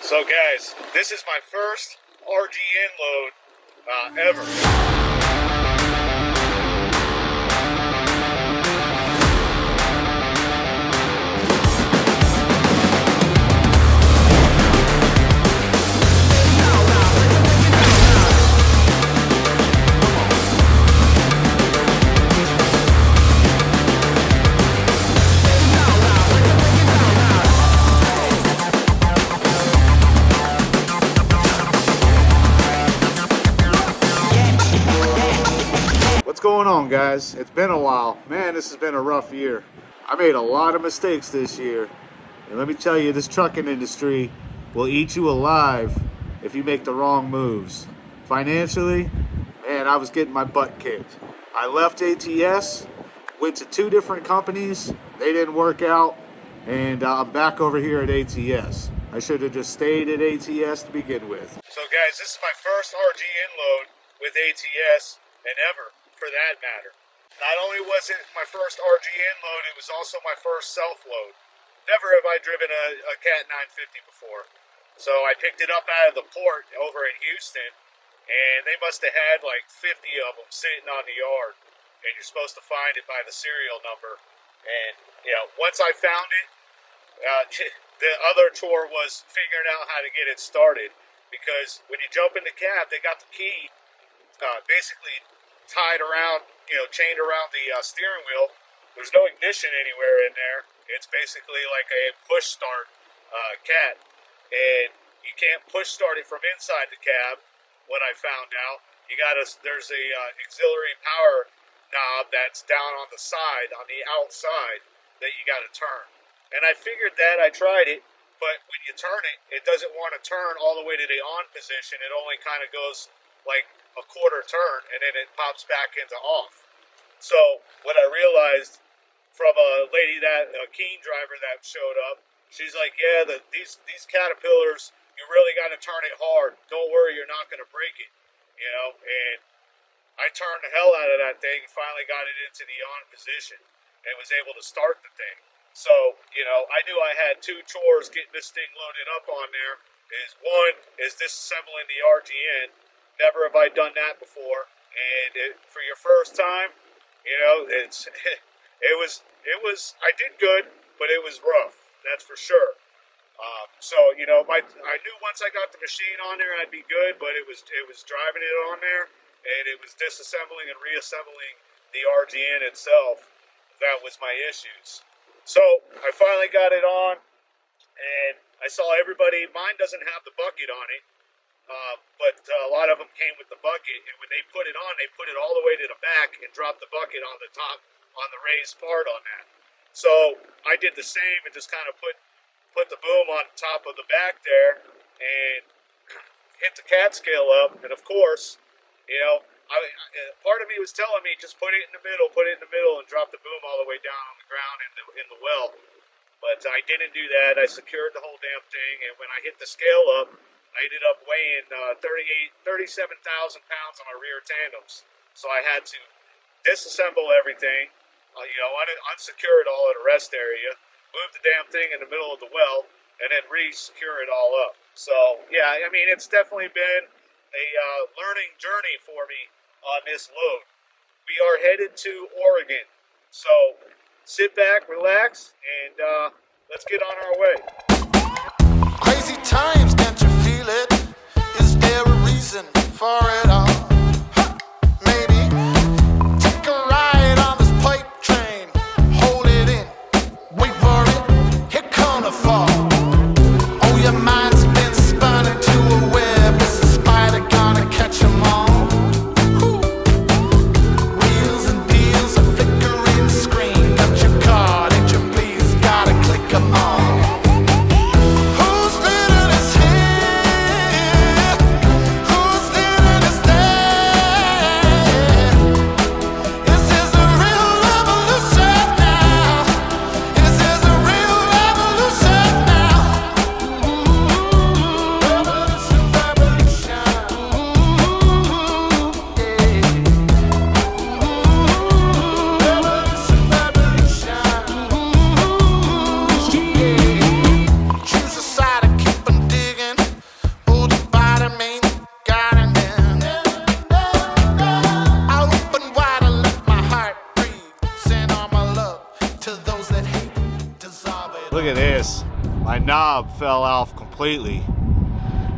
So guys, this is my first RGN load ever. What's going on, guys? It's been a while. Man, this has been a rough year. I made a lot of mistakes this year. And let me tell you, this trucking industry will eat you alive if you make the wrong moves. Financially, man, I was getting my butt kicked. I left ATS, went to 2 different companies. They didn't work out. And I'm back over here at ATS. I should have just stayed at ATS to begin with. So guys, this is my first RGN load with ATS and ever, for that matter. Not only was it my first RGN load, it was also my first self-load. Never have I driven a Cat 950 before. So I picked it up out of the port over in Houston, and they must have had like 50 of them sitting on the yard. And you're supposed to find it by the serial number. And, you know, once I found it, the other chore was figuring out how to get it started. Because when you jump in the cab, they got the key basically tied around, chained around the steering wheel. There's no ignition anywhere in there. It's basically like a push start Cat, and you can't push start it from inside the cab. What I found out, there's a auxiliary power knob that's down on the side, on the outside, that you got to turn. And I figured that, I tried it, but when you turn it, it doesn't want to turn all the way to the on position. It only kind of goes like a quarter turn, and then it pops back into off. So what I realized from a lady, a Keen driver that showed up, she's like, yeah, these Caterpillars, you really got to turn it hard. Don't worry, you're not going to break it, and I turned the hell out of that thing and finally got it into the on position and was able to start the thing. So, I knew I had 2 chores getting this thing loaded up on there. One is disassembling the RGN. Never have I done that before, and for your first time, it was. I did good, but it was rough. That's for sure. So I knew once I got the machine on there, I'd be good, but it was driving it on there, and it was disassembling and reassembling the RGN itself. That was my issues. So I finally got it on, and I saw everybody. Mine doesn't have the bucket on it. But a lot of them came with the bucket, and when they put it on, they put it all the way to the back and dropped the bucket on the top, on the raised part on that. So I did the same and just kind of put the boom on top of the back there and hit the cat scale up. And of course, part of me was telling me just put it in the middle, and drop the boom all the way down on the ground in the well. But I didn't do that. I secured the whole damn thing, and when I hit the scale up, I ended up weighing 37,000 pounds on my rear tandems. So I had to disassemble everything, unsecure it all at a rest area, move the damn thing in the middle of the well, and then re-secure it all up. So, yeah, it's definitely been a learning journey for me on this load. We are headed to Oregon. So sit back, relax, and let's get on our way. Crazy times, can't you feel it? Is there a reason for it all? Maybe take a ride on this pipe train. Hold it in, wait for it, here come the fall. Oh, your mind's been spun into a web. Is a spider gonna catch 'em all? Wheels and deals, a flickering screen. Got your card, ain't you please? Gotta click 'em on. Who's little is here? my knob fell off completely.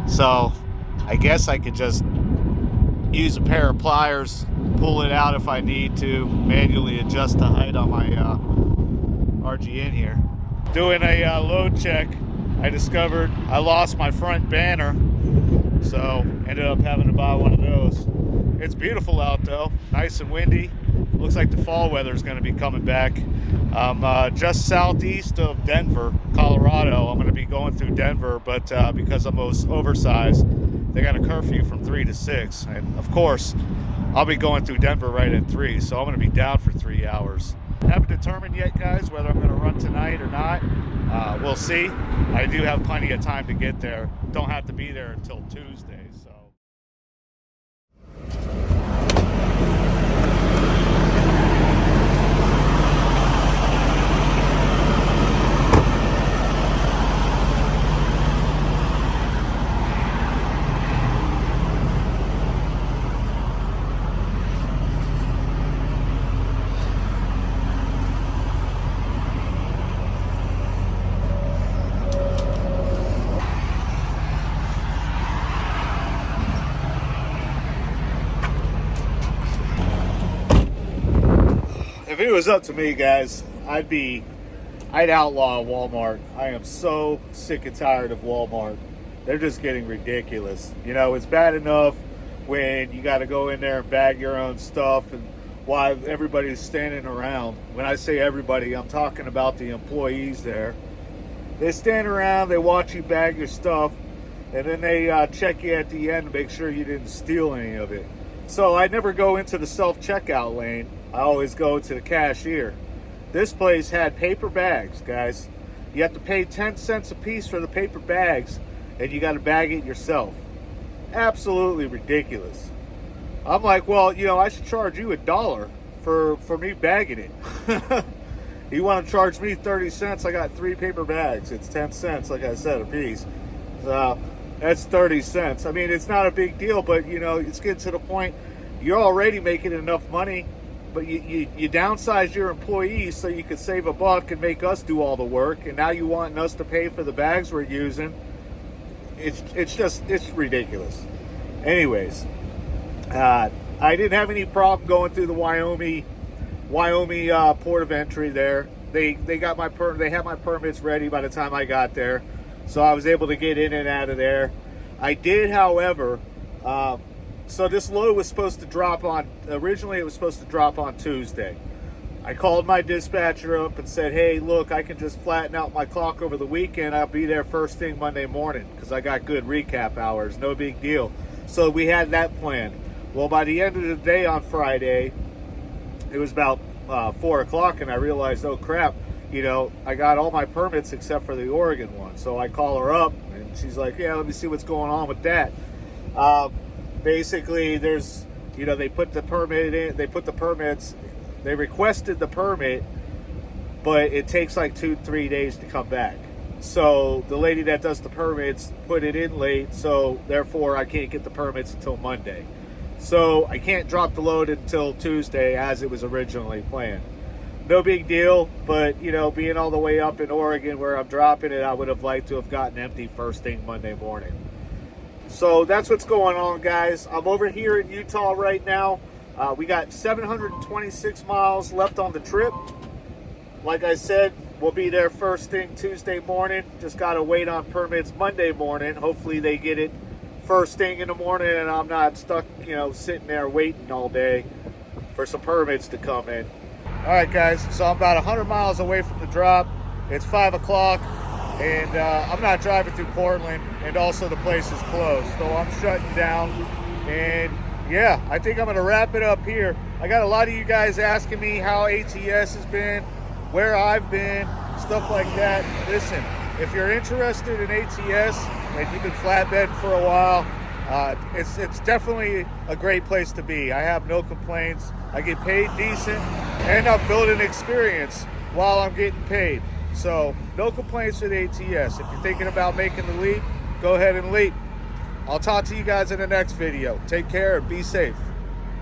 So I guess I could just use a pair of pliers, pull it out if I need to, manually adjust the height on my RGN here. Doing a load check, I discovered I lost my front banner, so ended up having to buy one of those. It's beautiful out though, nice and windy. Looks like the fall weather is going to be coming back. I'm just southeast of Denver, Colorado. I'm going to be going through Denver, but because I'm oversized, they got a curfew from 3 to 6. And of course, I'll be going through Denver right at 3, so I'm going to be down for 3 hours. Haven't determined yet, guys, whether I'm going to run tonight or not. We'll see. I do have plenty of time to get there. Don't have to be there until Tuesday, so. If it was up to me, guys, I'd outlaw Walmart. I am so sick and tired of Walmart. They're just getting ridiculous. You know, it's bad enough when you got to go in there and bag your own stuff and while everybody's standing around. When I say everybody, I'm talking about the employees there. They stand around, they watch you bag your stuff, and then they check you at the end to make sure you didn't steal any of it. So I never go into the self-checkout lane. I always go to the cashier. This place had paper bags, guys. You have to pay 10 cents a piece for the paper bags, and you got to bag it yourself. Absolutely ridiculous. I'm like, well, you know, I should charge you $1 for me bagging it. You want to charge me 30 cents? I got 3 paper bags. It's 10 cents, like I said, a piece. So that's 30 cents. I mean, it's not a big deal, but, you know, it's getting to the point you're already making enough money, but you downsize your employees so you could save $1 and make us do all the work, and now you want us to pay for the bags we're using. It's ridiculous. Anyways, I didn't have any problem going through the Wyoming port of entry there. They got they had my permits ready by the time I got there, so I was able to get in and out of there. I did, however, so this load was supposed to drop on, originally it was supposed to drop on Tuesday. I called my dispatcher up and said, hey, look, I can just flatten out my clock over the weekend. I'll be there first thing Monday morning because I got good recap hours, no big deal. So we had that planned. Well, by the end of the day on Friday, it was about 4 o'clock, and I realized, oh crap, you know, I got all my permits except for the Oregon one. So I call her up, and she's like, yeah, let me see what's going on with that. Basically, there's, you know, they put the permit in, they put the permits, they requested the permit, but it takes like 2-3 days to come back. So the lady that does the permits put it in late, so therefore I can't get the permits until Monday. So I can't drop the load until Tuesday as it was originally planned. No big deal, but, you know, being all the way up in Oregon where I'm dropping it, I would have liked to have gotten empty first thing Monday morning. So that's what's going on, guys. I'm over here in Utah right now. We got 726 miles left on the trip. Like I said, we'll be there first thing Tuesday morning. Just got to wait on permits Monday morning. Hopefully they get it first thing in the morning and I'm not stuck, you know, sitting there waiting all day for some permits to come in. All right, guys, so I'm about 100 miles away from the drop. It's 5 o'clock. And I'm not driving through Portland, and also the place is closed, so I'm shutting down. And yeah, I think I'm gonna wrap it up here. I got a lot of you guys asking me how ATS has been, where I've been, stuff like that. Listen, if you're interested in ATS and you've been flatbed for a while, it's definitely a great place to be. I have no complaints. I get paid decent, and I'm building experience while I'm getting paid. So no complaints with ATS. If you're thinking about making the leap, go ahead and leap. I'll talk to you guys in the next video. Take care and be safe.